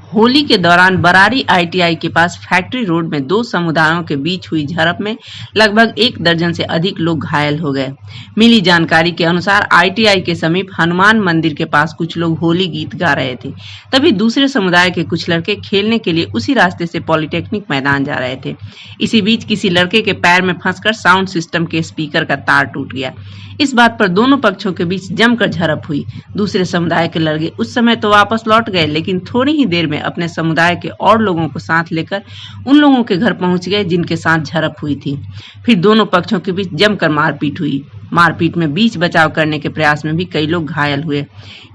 होली के दौरान बरारी आईटीआई के पास फैक्ट्री रोड में दो समुदायों के बीच हुई झड़प में लगभग 1 दर्जन से अधिक लोग घायल हो गए। मिली जानकारी के अनुसार आईटीआई के समीप हनुमान मंदिर के पास कुछ लोग होली गीत गा रहे थे। तभी दूसरे समुदाय के कुछ लड़के खेलने के लिए उसी रास्ते से पॉलिटेक्निक मैदान जा रहे थे। इसी बीच किसी लड़के के पैर में फंसकर साउंड सिस्टम के स्पीकर का तार टूट गया। इस बात पर दोनों पक्षों के बीच जमकर झड़प हुई। दूसरे समुदाय के लड़के उस समय तो वापस लौट गए, लेकिन थोड़ी ही देर में अपने समुदाय के और लोगों को साथ लेकर उन लोगों के घर पहुंच गए जिनके साथ झड़प हुई थी। फिर दोनों पक्षों के बीच जमकर मारपीट हुई। मारपीट में बीच बचाव करने के प्रयास में भी कई लोग घायल हुए।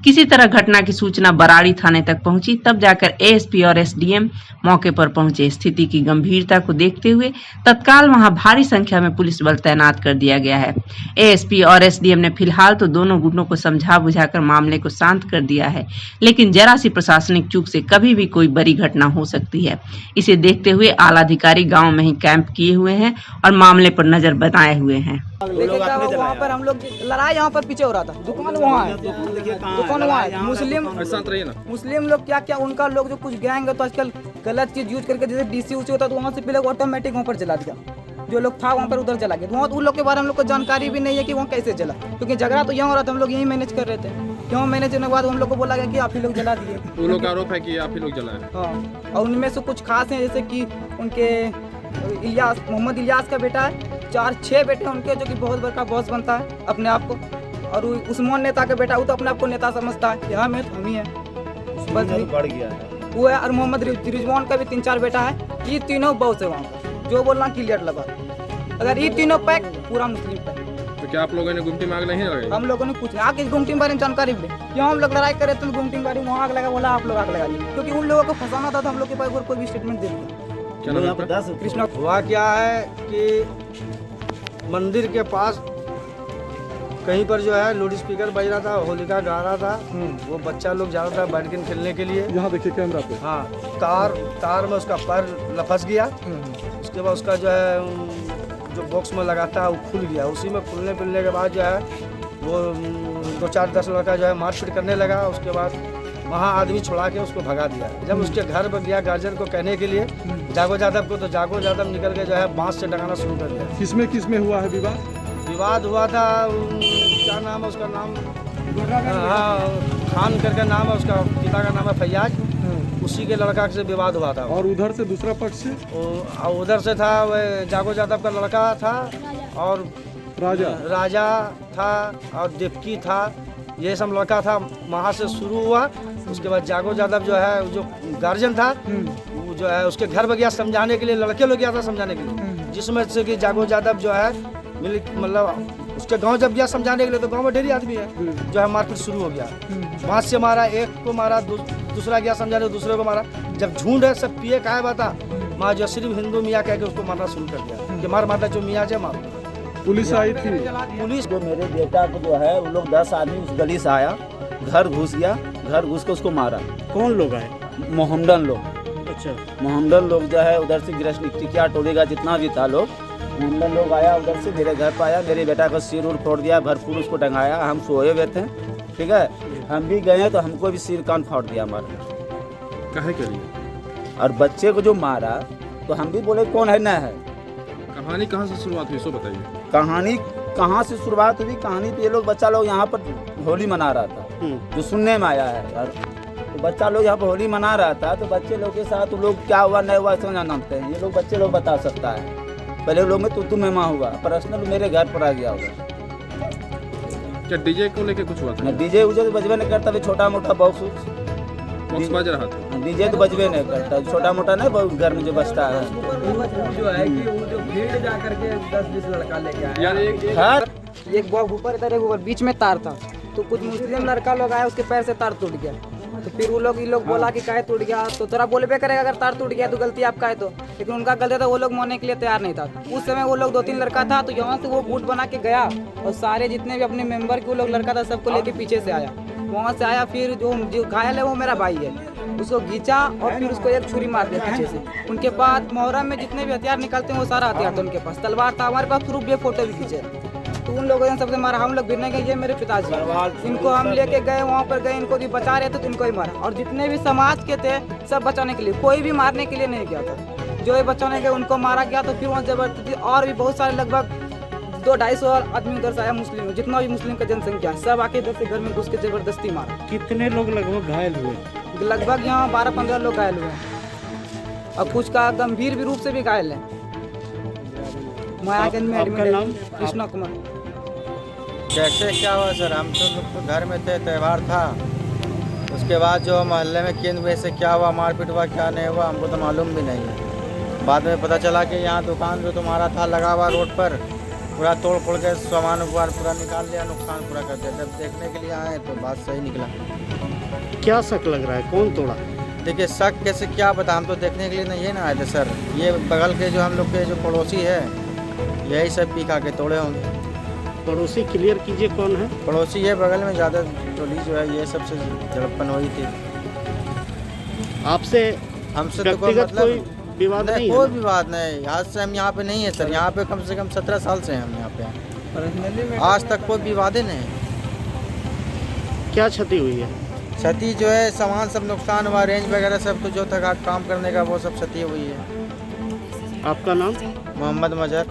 किसी तरह घटना की सूचना बराड़ी थाने तक पहुंची, तब जाकर एएसपी और एसडीएम मौके पर पहुंचे। स्थिति की गंभीरता को देखते हुए तत्काल वहां भारी संख्या में पुलिस बल तैनात कर दिया गया है। एएसपी और एसडीएम ने फिलहाल तो दोनों गुटों को समझा बुझाकर मामले को शांत कर दिया है, लेकिन जरा सी प्रशासनिक चूक से कभी भी कोई बड़ी घटना हो सकती है। इसे देखते हुए आला अधिकारी गाँव में ही कैंप किए हुए हैं और मामले पर नजर बनाए हुए हैं। वहाँ पर हम लोग लड़ाई यहाँ पर पीछे हो रहा था। दुकान वहाँ है, दुकान वहाँ है। मुस्लिम लोग क्या उनका लोग जो कुछ गैंग है तो आजकल गलत चीज यूज करके जैसे डीसी ऊँची होता है तो वहाँ से पहले ऑटोमेटिक वहाँ पर जला दिया। जो लोग था वहाँ पर उधर चला गया। वहाँ उन लोग के बारे में हम लोग को जानकारी भी नहीं है कि वहाँ कैसे जला, क्योंकि झगड़ा तो यहाँ हो रहा था। हम लोग यही मैनेज कर रहे थे। क्यों मैनेज करने के बाद हम लोग को बोला गया कि आप ही लोग जला दिए। वो लोग आरोप है कि आप ही लोग जलाए। हाँ, और उनमें से कुछ खास हैं, जैसे कि उनके इलियास, मोहम्मद इलियास का बेटा है। 4-6 बेटे उनके, जो कि बहुत बड़ा बॉस बनता है अपने आप को। और उस्मान नेता का बेटा, वो तो अपने आप को नेता समझता है। यहाँ में तो हम ही है, बस बढ़ गया वो है। और मोहम्मद रिजवान का भी 3-4 बेटा है। ये तीनों बॉस है वहाँ पर, जो बोलना क्लियर लगा। अगर ये तीनों पैक, पूरा मुस्लिम पैक। तो क्या आप लोगों ने गुमटी में आग नहीं लगाई? हम लोगों ने कुछ नहीं, आगे गुमटी बारे में जानकारी भी क्यों हम लोग लड़ाई करे तो गुमटी बारे में वहाँ आग लगा, बोला आप लोग आग लगा दी, क्योंकि उन लोगों को फंसाना था। तो हम लोग के पास कोई भी स्टेटमेंट दे दिया। क्या नाम है? कृष्णा। हुआ क्या है कि मंदिर के पास कहीं पर जो है लाउड स्पीकर बज रहा था, होलिका गा रहा था। वो बच्चा लोग जा रहा था बैडमिंटन खेलने के लिए। यहाँ देखिए कैमरा पे। हाँ, तार में उसका पैर लफस गया। उसके बाद उसका जो है जो बॉक्स में लगाता है वो खुल गया। उसी में खुलने के बाद जो है वो 2-4-10 लड़का जो है मारपीट करने लगा। उसके बाद वहाँ आदमी छुड़ा के उसको भगा दिया। जब उसके घर पर गया गार्जियन को कहने के लिए जागो यादव को, तो जागो यादव निकल के जो है बांस से डगाना शुरू कर दिया। किसमें हुआ है विवाद? विवाद हुआ था, क्या नाम है उसका, नाम हाँ खान करके नाम है उसका, पिता का नाम है फैयाज। उसी के लड़का से विवाद हुआ था। और उधर से दूसरा पक्ष से? उधर से था वह जागो यादव का लड़का था, और राजा था, और देवकी था। ये सब लड़का था। वहाँ से शुरू हुआ। उसके बाद जागो यादव जो है, जो गार्जियन था, वो जो है उसके घर पर गया समझाने के लिए। लड़के लोग गया था समझाने के लिए, जिसमें से कि जागो यादव जो है मतलब उसके गांव जब गया समझाने के लिए, तो गांव में ढेरी आदमी है, जो है मारपीट शुरू हो गया। बांस से मारा, एक को मारा, दूसरा गया समझाने, दूसरे को मारा। जब झुंड है सब पिए खाए बता, माँ जो सिर्फ हिंदू मियाँ कह के उसको मारना शुरू कर दिया कि मार माता जो मियाँ जो मार। पुलिस आई थी? पुलिस जो मेरे बेटा को जो है वो लोग 10 आदमी उस गली से आया, घर घुस गया, घर घुस के उसको मारा। कौन लोग आए? मोहम्मदन लोग। अच्छा, मोहम्मदन लोग जो है उधर से गिरस टिकिया टोले का जितना भी था लोग, मोहम्मदन लोग आया उधर से, मेरे घर पर आया। मेरे बेटा का सिर उड़ फोड़ दिया, भरपूर उसको टंगाया। हम सोए हुए थे, ठीक है, हम भी गए तो हमको भी सिर कान फाड़ दिया मारना। काहे के लिए? और बच्चे को जो मारा तो हम भी बोले कौन है ना है। कहानी कहाँ से शुरुआत हुई, सो बताइए। कहानी कहाँ से शुरुआत हुई? कहानी तो ये लोग बच्चा लोग यहाँ पर होली मना रहा था, जो सुनने में आया है। और तो बच्चा लोग यहाँ पर होली मना रहा था, तो बच्चे लोग के साथ लोग क्या हुआ नहीं हुआ समझ जानते हैं। ये लोग बच्चे लोग बता सकता है। पहले लोग में तू मेहमा हुआ, पर्सनल मेरे घर पर आ गया होगा। क्या डीजे को लेके कुछ हुआ था? डीजे उजे तो बजबे नहीं करता, छोटा मोटा बॉक्स बज रहा था। डीजे तो बजबे नहीं करता, छोटा मोटा नहीं घर में जो बजता है। जो है कि वो जो भीड़ जा करके 10-20 लड़का लेके आया यार एक बॉक्स ऊपर था, एक ऊपर, बीच में तार था। तो कुछ मुस्लिम लड़का लोग आया, उसके पैर से तार टूट गया। तो फिर वो लोग बोला कि काहे टूट गया, तो तोरा बोलबे करेगा अगर तार टूट गया तो गलती आपका है। तो लेकिन उनका गलती था, वो लोग मानने के लिए तैयार नहीं था। उस समय वो लोग 2-3 लड़का था, तो यहाँ से वो गुट बना के गया और सारे जितने भी अपने मेंबर के वो लोग लड़का था सबको लेके पीछे से आया। वहाँ से आया, फिर जो घायल है वो मेरा भाई है, उसको घींचा और फिर उसको एक छुरी मार दिया पीछे से। उनके पास मोहर्रम में जितने भी हथियार निकलते हैं वो सारा हथियार था उनके पास। तलवार था, हमारे पास प्रूफ भी, फोटो भी खींचे। तो उन लोगों ने सबसे मारा, हम लोग गिरने गए, ये मेरे पिताजी, इनको हम लेके गए वहाँ पर गए, इनको भी बचा रहे थे तो इनको ही मारा। और जितने भी समाज के थे सब बचाने के लिए, कोई भी मारने के लिए नहीं गया था। जो ये बचाने गए उनको मारा गया। तो फिर वहाँ जबरदस्ती और भी बहुत सारे लगभग 200-250 आदमी उधर से आया, मुस्लिम जितना भी मुस्लिम का जनसंख्या सब आके इधर से घर में घुस के जबरदस्ती मारा। कितने लोग लगभग घायल हुए? लगभग यहाँ 12-15 लोग घायल हुए हैं और कुछ का गंभीर भी रूप से भी घायल है। मायागंज में आपका एडमिट नाम? है, कृष्णा कुमार। कैसे क्या हुआ सर, हम तो घर में थे, त्यौहार था। उसके बाद जो मोहल्ले में केंद्र में से क्या हुआ, मारपीट हुआ क्या नहीं हुआ, हमको तो मालूम भी नहीं है। बाद में पता चला कि यहाँ दुकान जो तुम्हारा था लगा हुआ रोड पर, पूरा तोड़ फोड़ के सामान वामान पूरा निकाल लिया, नुकसान पूरा कर दिया। जब देखने के लिए आए तो बात सही निकला। क्या शक लग रहा है, कौन तोड़ा? देखिए शक कैसे क्या बता, हम तो देखने के लिए नहीं ना आए थे सर। ये बगल के जो हम लोग के जो पड़ोसी है यही सब पी खा के तोड़े होंगे। पड़ोसी क्लियर कीजिए कौन है? पड़ोसी ये बगल में ज़्यादा टोली जो है ये सबसे झड़पन हुई थी। आपसे हमसे तो कोई व्यक्तिगत मतलब कोई विवाद नहीं कोई है? विवाद नहीं। आज से हम यहाँ पे नहीं है सर, यहाँ पे कम से कम 17 साल से हैं हम यहाँ पे। आज तक कोई विवाद ही नहीं। क्या क्षति हुई है? क्षति जो है सामान सब नुकसान हुआ, रेंज वगैरह सब, तो जो था काम करने का वो सब क्षति हुई है। आपका नाम? मोहम्मद मजहर।